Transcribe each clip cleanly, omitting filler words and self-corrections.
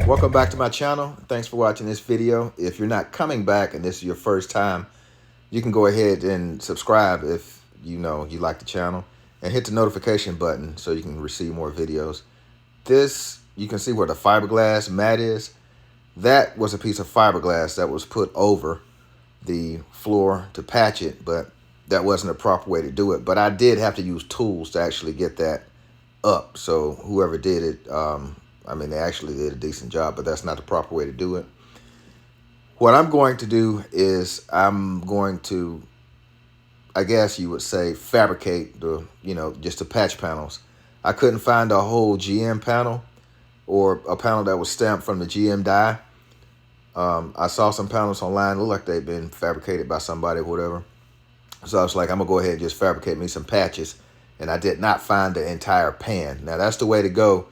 Welcome back to my channel. Thanks for watching this video. If you're not coming back and this is your first time, you can go ahead and subscribe if you like the channel, and hit the notification button so you can receive more videos. This, you can see where the fiberglass mat is. That was a piece of fiberglass that was put over the floor to patch it, but that wasn't a proper way to do it. But I did have to use tools to actually get that up. So whoever did it, they actually did a decent job, but that's not the proper way to do it. What I'm going to do is I'm going to, I guess you would say, fabricate just the patch panels. I couldn't find a whole GM panel or a panel that was stamped from the GM die. I saw some panels online, look like they've been fabricated by somebody or whatever. So I was like, I'm gonna go ahead and just fabricate me some patches. And I did not find the entire pan. Now that's the way to go,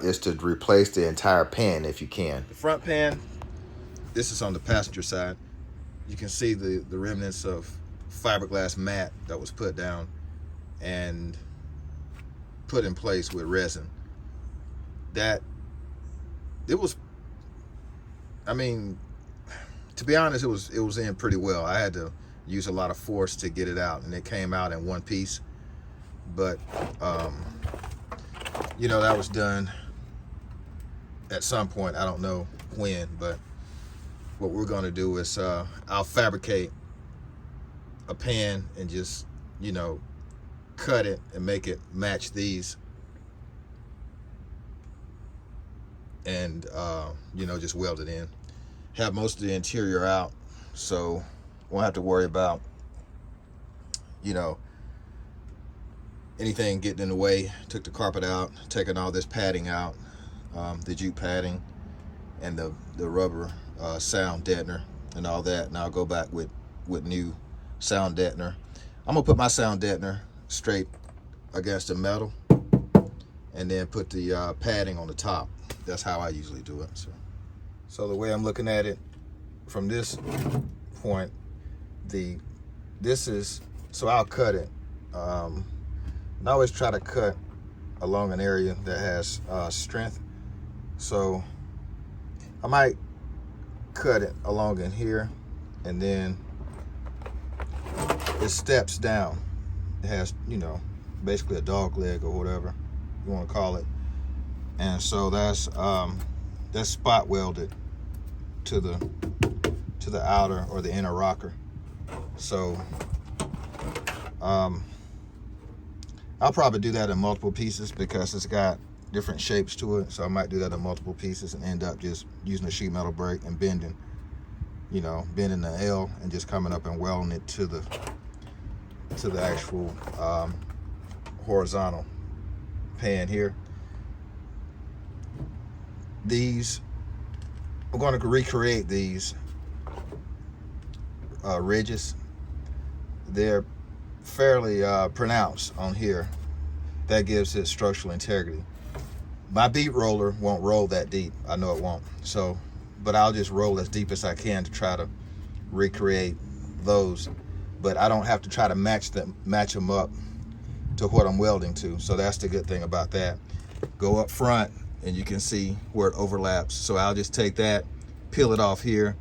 is to replace the entire pan if you can. The front pan, this is on the passenger side. You can see the remnants of fiberglass mat that was put down and put in place with resin. To be honest, it was in pretty well. I had to use a lot of force to get it out, and it came out in one piece. But that was done at some point. I don't know when, but what we're going to do is I'll fabricate a pan and just cut it and make it match these, and just weld it in. Have most of the interior out, so won't have to worry about anything getting in the way. Took the carpet out, taking all this padding out, the jute padding and the rubber sound deadener and all that. And I'll go back with new sound deadener. I'm gonna put my sound deadener straight against the metal and then put the padding on the top. That's how I usually do it. So the way I'm looking at it from this point, I'll cut it. And I always try to cut along an area that has strength. So I might cut it along in here, and then it steps down. It has, basically a dog leg or whatever you want to call it. And so that's spot welded to the outer or the inner rocker. So I'll probably do that in multiple pieces because it's got different shapes to it. So I might do that in multiple pieces and end up just using a sheet metal brake and bending the L and just coming up and welding it to the actual horizontal pan here. I'm going to recreate these ridges. They're fairly pronounced on here. That gives it structural integrity. My bead roller won't roll that deep. I know it won't. But I'll just roll as deep as I can to try to recreate those. But I don't have to try to match them up to what I'm welding to. So that's the good thing about that. Go up front and you can see where it overlaps. So I'll just take that, peel it off here,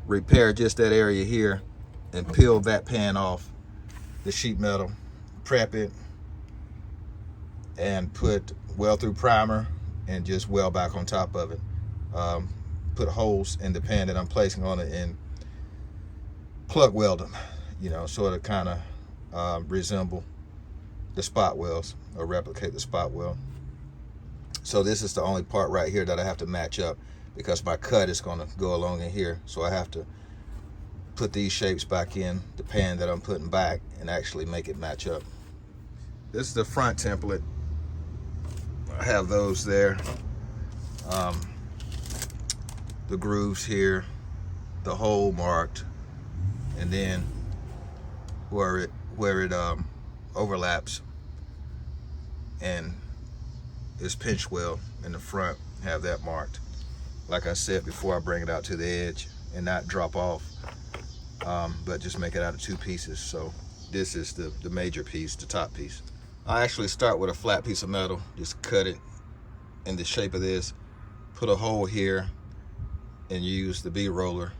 repair just that area here, and peel that pan off the sheet metal, prep it, and put weld through primer and just weld back on top of it. Put holes in the pan that I'm placing on it and plug weld them, sort of kind of resemble the spot welds or replicate the spot weld. So this is the only part right here that I have to match up because my cut is going to go along in here. So I have to put these shapes back in the pan that I'm putting back and actually make it match up. This is the front template. I have those there. The grooves here, the hole marked, and then where it overlaps and is pinch weld in the front, have that marked. Like I said before, I bring it out to the edge and not drop off, but just make it out of two pieces. So this is the major piece, the top piece. I actually start with a flat piece of metal, just cut it in the shape of this, put a hole here and use the bead roller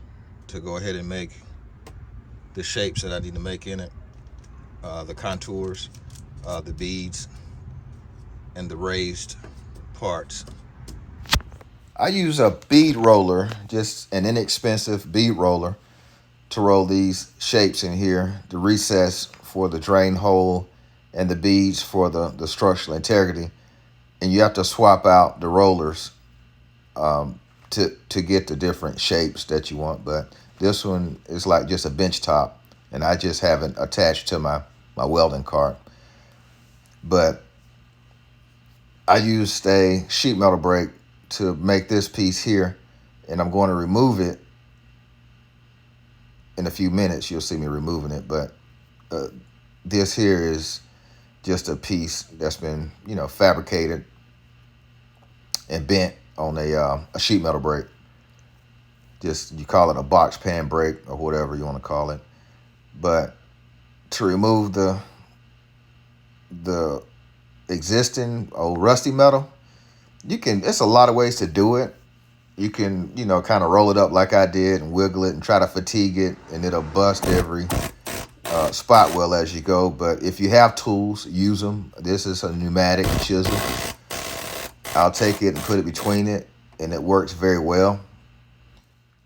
to go ahead and make the shapes that I need to make in it, the contours, the beads, and the raised parts. I use a bead roller, just an inexpensive bead roller, to roll these shapes in here, the recess for the drain hole and the beads for the structural integrity. And you have to swap out the rollers to get the different shapes that you want. But this one is like just a bench top, and I just have it attached to my welding cart. But I used a sheet metal brake to make this piece here, and I'm going to remove it in a few minutes. You'll see me removing it, but this here is just a piece that's been, fabricated and bent on a sheet metal brake. Just, you call it a box pan brake or whatever you want to call it. But to remove the existing old rusty metal, it's a lot of ways to do it. You can, kind of roll it up like I did and wiggle it and try to fatigue it, and it'll bust every spot weld as you go. But if you have tools, use them. This is a pneumatic chisel. I'll take it and put it between it, and it works very well.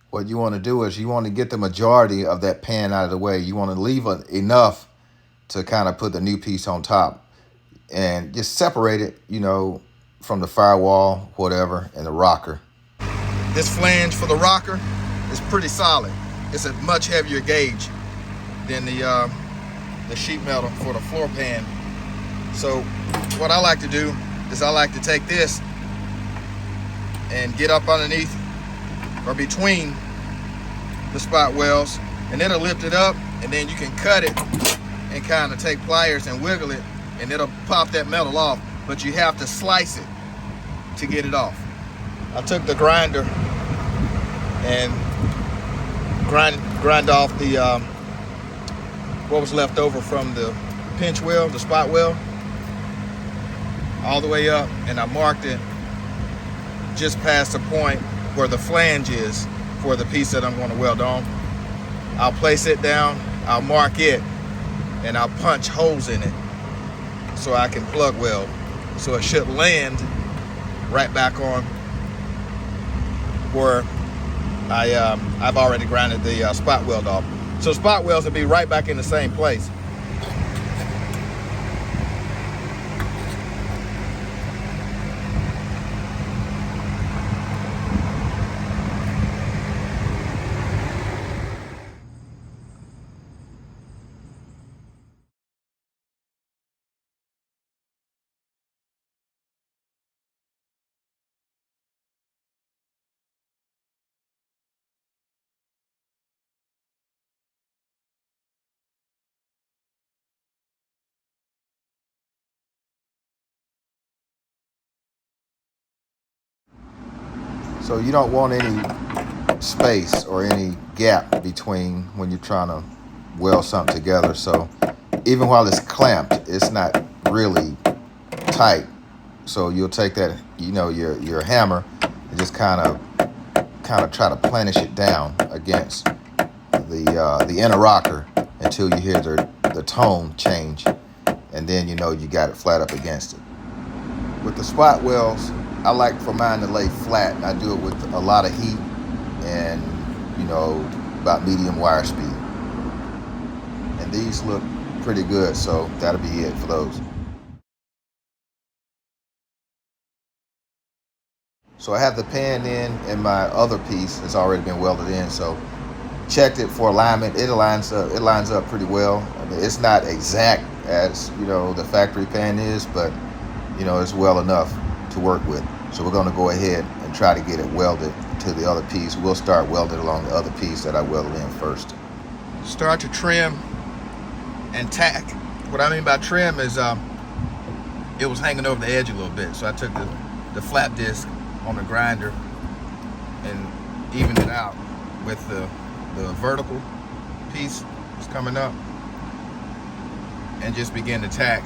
What you want to do is you want to get the majority of that pan out of the way. You want to leave enough to kind of put the new piece on top, and just separate it, from the firewall, whatever, and the rocker. This flange for the rocker is pretty solid. It's a much heavier gauge than the sheet metal for the floor pan. So what I like to do is I like to take this and get up underneath or between the spot welds, and it'll lift it up, and then you can cut it and kind of take pliers and wiggle it, and it'll pop that metal off, but you have to slice it to get it off. I took the grinder and grind off the what was left over from the pinch weld, the spot weld, all the way up, and I marked it just past the point where the flange is for the piece that I'm going to weld on. I'll place it down, I'll mark it, and I'll punch holes in it so I can plug weld. So it should land right back on where I've already grinded the spot weld off. So spot welds will be right back in the same place. So you don't want any space or any gap between when you're trying to weld something together. So even while it's clamped, it's not really tight. So you'll take that, your hammer, and just kind of try to planish it down against the inner rocker until you hear the tone change, and then you got it flat up against it. With the spot welds, I like for mine to lay flat, and I do it with a lot of heat and, about medium wire speed. And these look pretty good, so that'll be it for those. So I have the pan in, and my other piece has already been welded in, so checked it for alignment. It lines up pretty well. I mean, it's not exact as, the factory pan is, but, it's well enough to work with. So we're going to go ahead and try to get it welded to the other piece. We'll start welding along the other piece that I welded in first. Start to trim and tack. What I mean by trim is it was hanging over the edge a little bit, so I took the flap disc on the grinder and evened it out with the vertical piece that's coming up, and just begin to tack.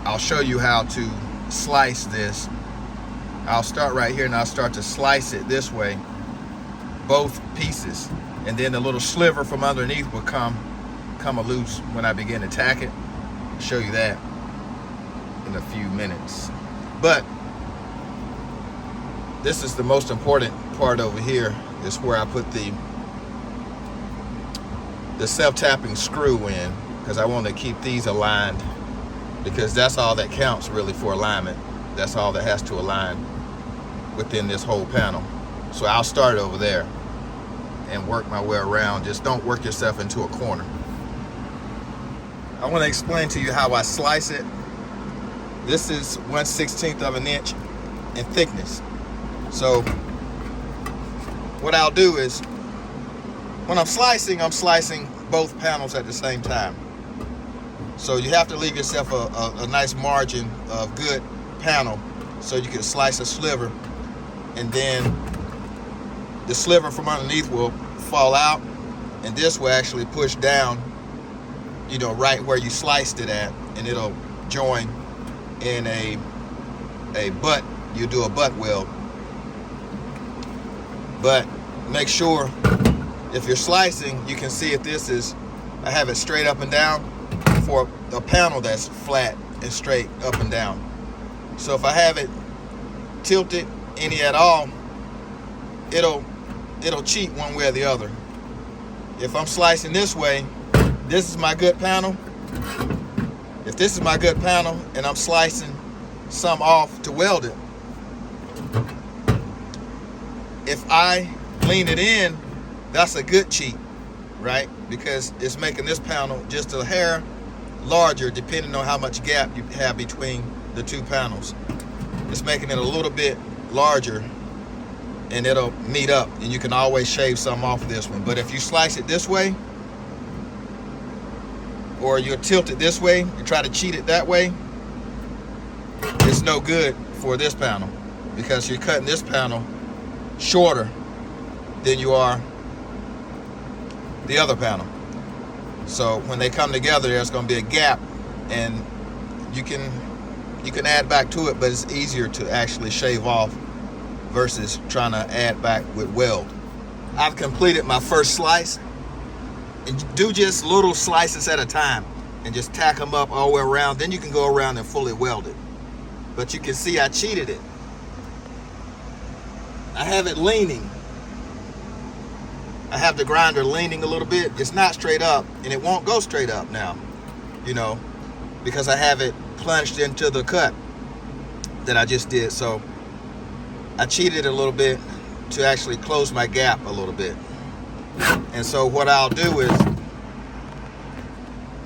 I'll show you how to slice this I'll start right here and I'll start to slice it this way, both pieces, and then the little sliver from underneath will come loose when I begin to tack it. I'll show you that in a few minutes. But this is the most important part over here, is where I put the self-tapping screw in, because I want to keep these aligned, because that's all that counts really for alignment. That's all that has to align within this whole panel. So I'll start over there and work my way around. Just don't work yourself into a corner. I want to explain to you how I slice it. This is 1/16 of an inch in thickness. So what I'll do is, when I'm slicing both panels at the same time. So you have to leave yourself a nice margin of good panel so you can slice a sliver, and then the sliver from underneath will fall out, and this will actually push down, you know, right where you sliced it at, and it'll join in a butt. You do a butt weld. But make sure, if you're slicing, you can see if this is, I have it straight up and down for a panel that's flat and straight up and down. So if I have it tilted any at all, it'll cheat one way or the other. If I'm slicing this way, this is my good panel. If this is my good panel and I'm slicing some off to weld it, if I lean it in, that's a good cheat, right? Because it's making this panel just a hair larger depending on how much gap you have between the two panels. It's making it a little bit larger, and it'll meet up, and you can always shave some off of this one. But if you slice it this way, or you tilt it this way, you try to cheat it that way, it's no good for this panel, because you're cutting this panel shorter than you are the other panel. So when they come together, there's going to be a gap, and you can add back to it, but it's easier to actually shave off versus trying to add back with weld. I've completed my first slice, and do just little slices at a time and just tack them up all the way around. Then you can go around and fully weld it. But you can see I cheated it. I have it leaning. I have the grinder leaning a little bit. It's not straight up, and it won't go straight up now, you know, because I have it plunged into the cut that I just did. So I cheated a little bit to actually close my gap a little bit. And so what I'll do is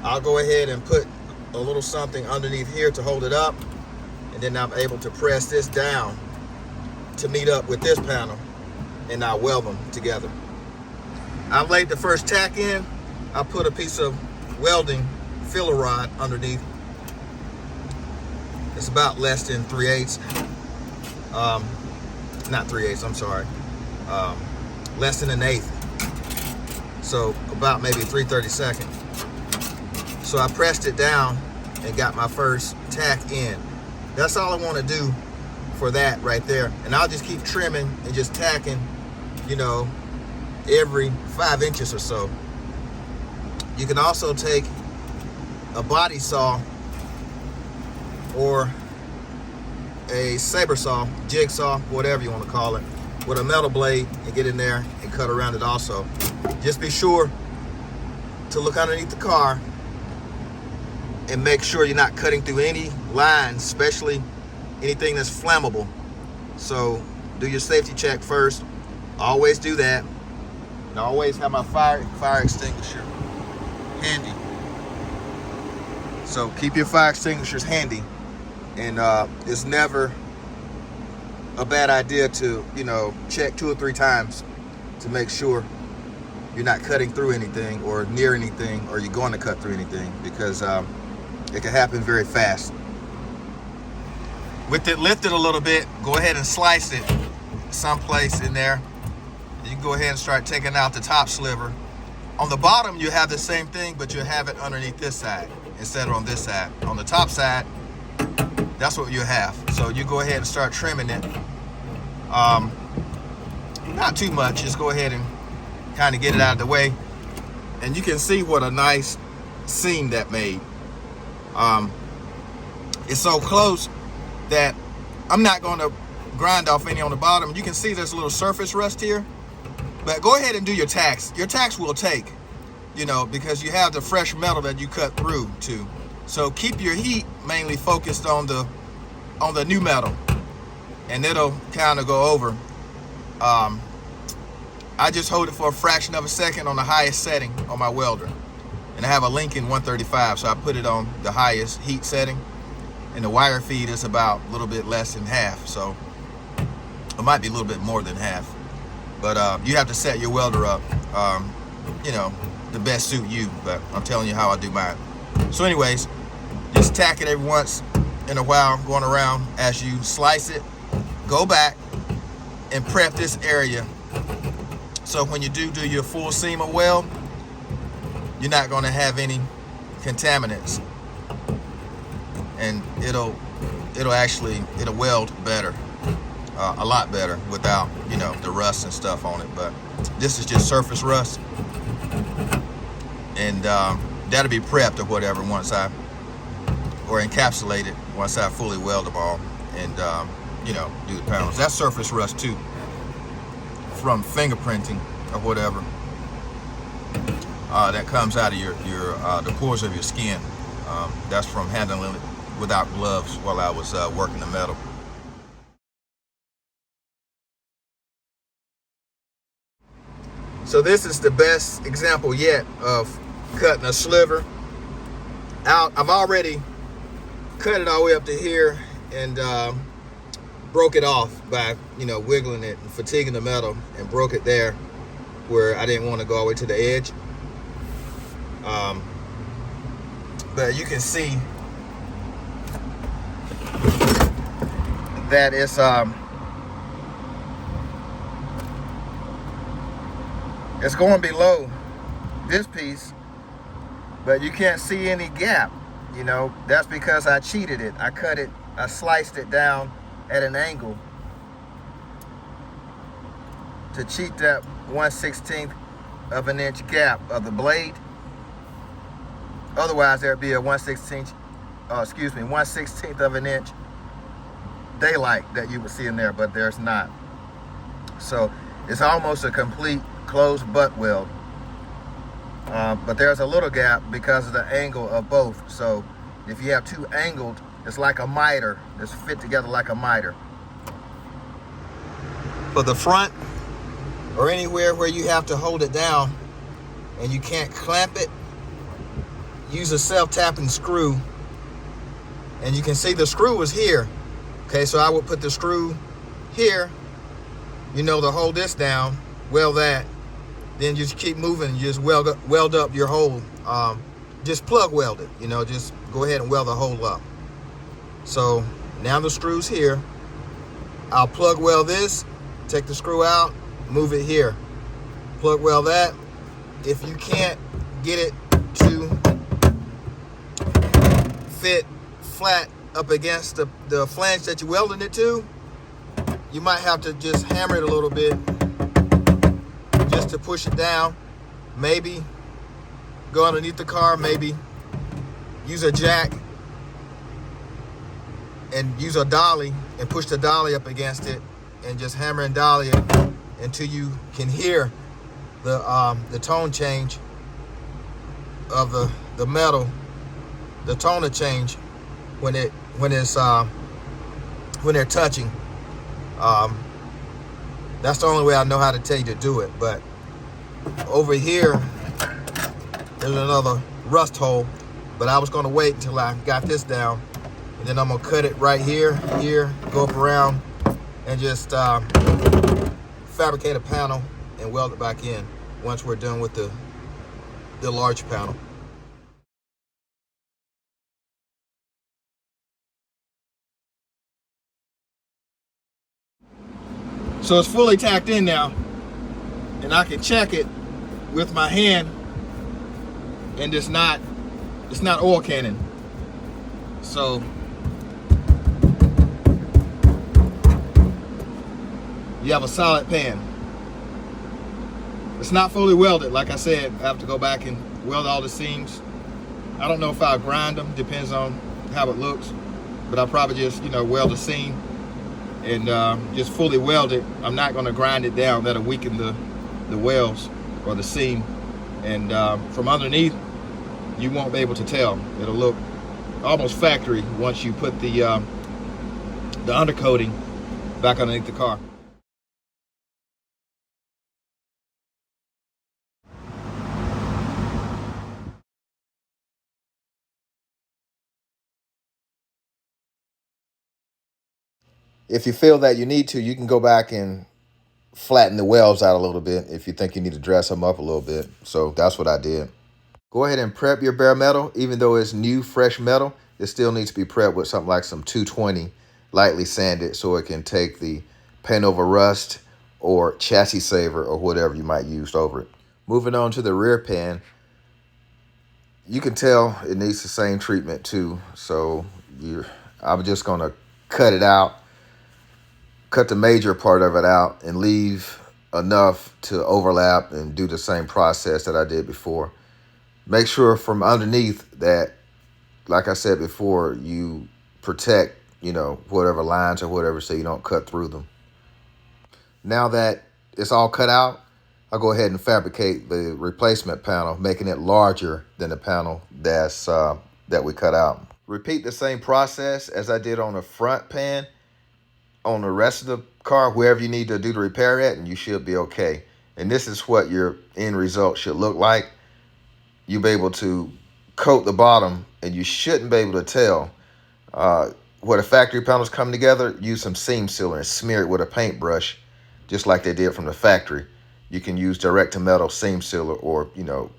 I'll go ahead and put a little something underneath here to hold it up, and then I'm able to press this down to meet up with this panel, and I'll weld them together. I've laid the first tack in. I put a piece of welding filler rod underneath. It's about less than 3/8. Not 3/8, I'm sorry. Less than 1/8. So about maybe 3/32. So I pressed it down and got my first tack in. That's all I want to do for that right there. And I'll just keep trimming and just tacking, you know, every 5 inches or so. You can also take a body saw or a saber saw, jigsaw, whatever you want to call it, with a metal blade, and get in there and cut around it also. Just be sure to look underneath the car and make sure you're not cutting through any lines, especially anything that's flammable. So do your safety check first. Always do that. And I always have my fire extinguisher handy. So keep your fire extinguishers handy. And it's never a bad idea to, you know, check 2 or 3 times to make sure you're not cutting through anything or near anything, or you're going to cut through anything, because it can happen very fast. With it lifted a little bit, go ahead and slice it someplace in there. You can go ahead and start taking out the top sliver. On the bottom, you have the same thing, but you have it underneath this side instead of on this side. On the top side, that's what you have. So you go ahead and start trimming it. Not too much, just go ahead and kind of get it out of the way. And you can see what a nice seam that made. It's so close that I'm not going to grind off any on the bottom. You can see there's a little surface rust here, but go ahead and do your tacks. Your tacks will take, you know, because you have the fresh metal that you cut through to. So keep your heat mainly focused on the new metal, and it'll kind of go over. I just hold it for a fraction of a second on the highest setting on my welder, and I have a Lincoln 135, so I put it on the highest heat setting, and the wire feed is about a little bit less than half, so it might be a little bit more than half, but you have to set your welder up, you know, the best suit you, but I'm telling you how I do mine. So anyways, just tack it every once in a while, going around. As you slice it, go back and prep this area, so when you do your full seam of weld, you're not going to have any contaminants, and it'll weld better, a lot better, without, you know, the rust and stuff on it. But this is just surface rust, and that'll be prepped or whatever or encapsulated once I fully weld them all, and you know, do the panels. That's surface rust too, from fingerprinting or whatever, that comes out of the pores of your skin. That's from handling it without gloves while I was working the metal. So this is the best example yet of cutting a sliver out. I've already cut it all the way up to here and broke it off by, you know, wiggling it and fatiguing the metal, and broke it there where I didn't want to go all the way to the edge. But you can see that it's going below this piece, but you can't see any gap. You know, that's because I cheated it. I sliced it down at an angle to cheat that 1/16 of an inch gap of the blade. Otherwise, there'd be a 1/16 of an inch daylight that you would see in there, but there's not. So it's almost a complete closed butt weld. But there's a little gap because of the angle of both. So if you have two angled, it's like a miter. It's fit together like a miter. For the front, or anywhere where you have to hold it down and you can't clamp it, use a self-tapping screw. And you can see the screw is here. Okay, so I would put the screw here, you know, to hold this down, weld that. Then you just keep moving, you just weld up your hole. Just plug weld it, you know, just go ahead and weld the hole up. So now the screw's here. I'll plug weld this, take the screw out, move it here. Plug weld that. If you can't get it to fit flat up against the flange that you're welding it to, you might have to just hammer it a little bit just to push it down. Maybe go underneath the car, maybe use a jack and use a dolly and push the dolly up against it and just hammer and dolly it until you can hear the tone change of the metal, the tone of change when they're touching. That's the only way I know how to tell you to do it. But over here, there's another rust hole, but I was gonna wait until I got this down, and then I'm gonna cut it right here, go up around, and just fabricate a panel and weld it back in once we're done with the large panel. So it's fully tacked in now, and I can check it with my hand, and it's not oil canning. So you have a solid pan. It's not fully welded, like I said. I have to go back and weld all the seams. I don't know if I'll grind them, depends on how it looks, but I'll probably just, you know, weld a seam and just fully weld it. I'm not going to grind it down. That'll weaken the welds or the seam, and from underneath you won't be able to tell. It'll look almost factory once you put the undercoating back underneath the car. If you feel that you need to, you can go back and flatten the welds out a little bit if you think you need to dress them up a little bit. So that's what I did. Go ahead and prep your bare metal. Even though it's new, fresh metal, it still needs to be prepped with something like some 220, lightly sanded, so it can take the paint over rust or chassis saver or whatever you might use over it. Moving on to the rear pan, you can tell it needs the same treatment too. So I'm just gonna cut it out, cut the major part of it out, and leave enough to overlap and do the same process that I did before. Make sure from underneath that, like I said before, you protect, you know, whatever lines or whatever, so you don't cut through them. Now that it's all cut out, I'll go ahead and fabricate the replacement panel, making it larger than the panel that we cut out. Repeat the same process as I did on the front pan on the rest of the car, wherever you need to do the repair at, and you should be okay. And this is what your end result should look like. You'll be able to coat the bottom, and you shouldn't be able to tell where the factory panels come together. Use some seam sealer and smear it with a paintbrush, just like they did from the factory. You can use direct to metal seam sealer, or, you know,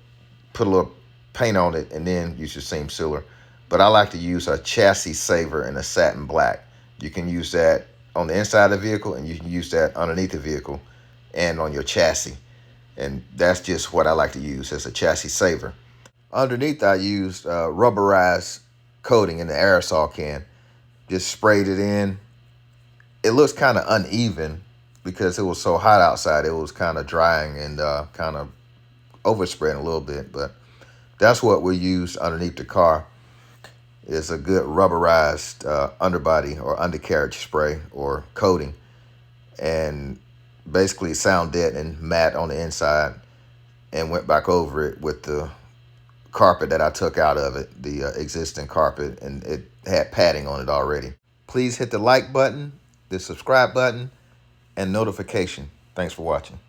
put a little paint on it and then use your seam sealer. But I like to use a chassis saver in a satin black. You can use that on the inside of the vehicle, and you can use that underneath the vehicle and on your chassis. And that's just what I like to use as a chassis saver. Underneath, I used rubberized coating in the aerosol can. Just sprayed it in. It looks kind of uneven because it was so hot outside. It was kind of drying and kind of overspreading a little bit. But that's what we used underneath the car. It's a good rubberized underbody or undercarriage spray or coating. And basically sound dead and matte on the inside, and went back over it with the carpet that I took out of it, the existing carpet, and it had padding on it already. Please hit the like button, the subscribe button, and notification. Thanks for watching.